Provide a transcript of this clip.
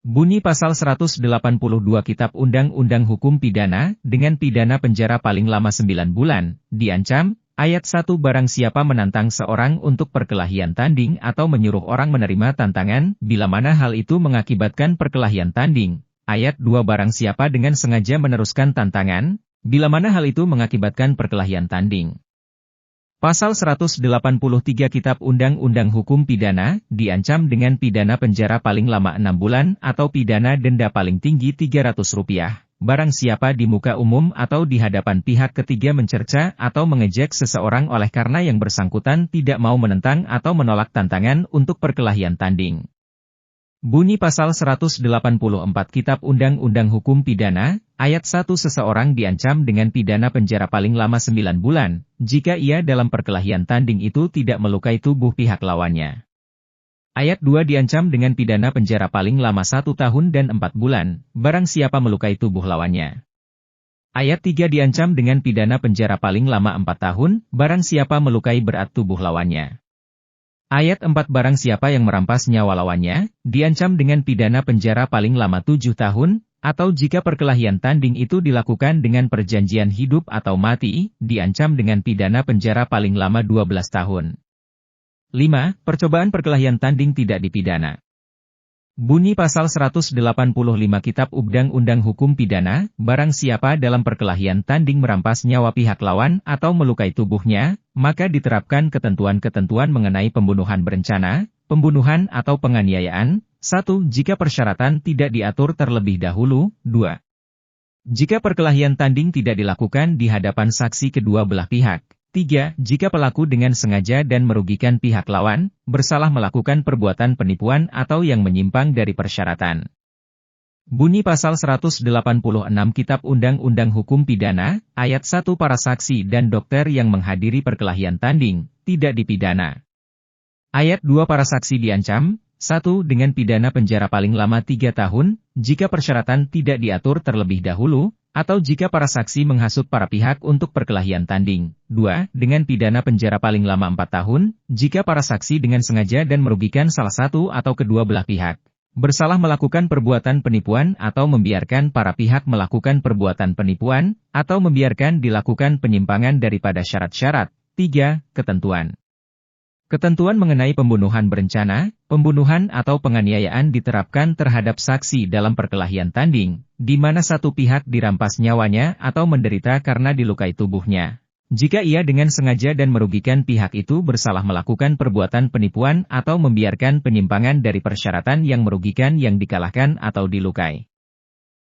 Bunyi pasal 182 Kitab Undang-Undang Hukum Pidana, dengan pidana penjara paling lama 9 bulan, diancam, ayat 1 barang siapa menantang seorang untuk perkelahian tanding atau menyuruh orang menerima tantangan, bila mana hal itu mengakibatkan perkelahian tanding. Ayat 2 barang siapa dengan sengaja meneruskan tantangan, bila mana hal itu mengakibatkan perkelahian tanding. Pasal 183 Kitab Undang-Undang Hukum Pidana, diancam dengan pidana penjara paling lama 6 bulan atau pidana denda paling tinggi Rp300, barang siapa di muka umum atau di hadapan pihak ketiga mencerca atau mengejek seseorang oleh karena yang bersangkutan tidak mau menentang atau menolak tantangan untuk perkelahian tanding. Bunyi pasal 184 Kitab Undang-Undang Hukum Pidana, ayat 1 seseorang diancam dengan pidana penjara paling lama 9 bulan, jika ia dalam perkelahian tanding itu tidak melukai tubuh pihak lawannya. Ayat 2 diancam dengan pidana penjara paling lama 1 tahun dan 4 bulan, barang siapa melukai tubuh lawannya. Ayat 3 diancam dengan pidana penjara paling lama 4 tahun, barang siapa melukai berat tubuh lawannya. Ayat 4 barang siapa yang merampas nyawa lawannya, diancam dengan pidana penjara paling lama 7 tahun, atau jika perkelahian tanding itu dilakukan dengan perjanjian hidup atau mati, diancam dengan pidana penjara paling lama 12 tahun. 5. Percobaan perkelahian tanding tidak dipidana. Bunyi pasal 185 Kitab Undang-Undang Hukum Pidana, barang siapa dalam perkelahian tanding merampas nyawa pihak lawan atau melukai tubuhnya, maka diterapkan ketentuan-ketentuan mengenai pembunuhan berencana, pembunuhan atau penganiayaan. 1. Jika persyaratan tidak diatur terlebih dahulu. 2. Jika perkelahian tanding tidak dilakukan di hadapan saksi kedua belah pihak. 3. Jika pelaku dengan sengaja dan merugikan pihak lawan, bersalah melakukan perbuatan penipuan atau yang menyimpang dari persyaratan. Bunyi pasal 186 Kitab Undang-Undang Hukum Pidana, ayat 1 para saksi dan dokter yang menghadiri perkelahian tanding, tidak dipidana. Ayat 2 para saksi diancam, 1. Dengan pidana penjara paling lama 3 tahun, jika persyaratan tidak diatur terlebih dahulu, atau jika para saksi menghasut para pihak untuk perkelahian tanding. 2. Dengan pidana penjara paling lama 4 tahun, jika para saksi dengan sengaja dan merugikan salah satu atau kedua belah pihak, bersalah melakukan perbuatan penipuan atau membiarkan para pihak melakukan perbuatan penipuan, atau membiarkan dilakukan penyimpangan daripada syarat-syarat. 3. Ketentuan. Ketentuan mengenai pembunuhan berencana, pembunuhan atau penganiayaan diterapkan terhadap saksi dalam perkelahian tanding, di mana satu pihak dirampas nyawanya atau menderita karena dilukai tubuhnya. Jika ia dengan sengaja dan merugikan pihak itu bersalah melakukan perbuatan penipuan atau membiarkan penyimpangan dari persyaratan yang merugikan yang dikalahkan atau dilukai.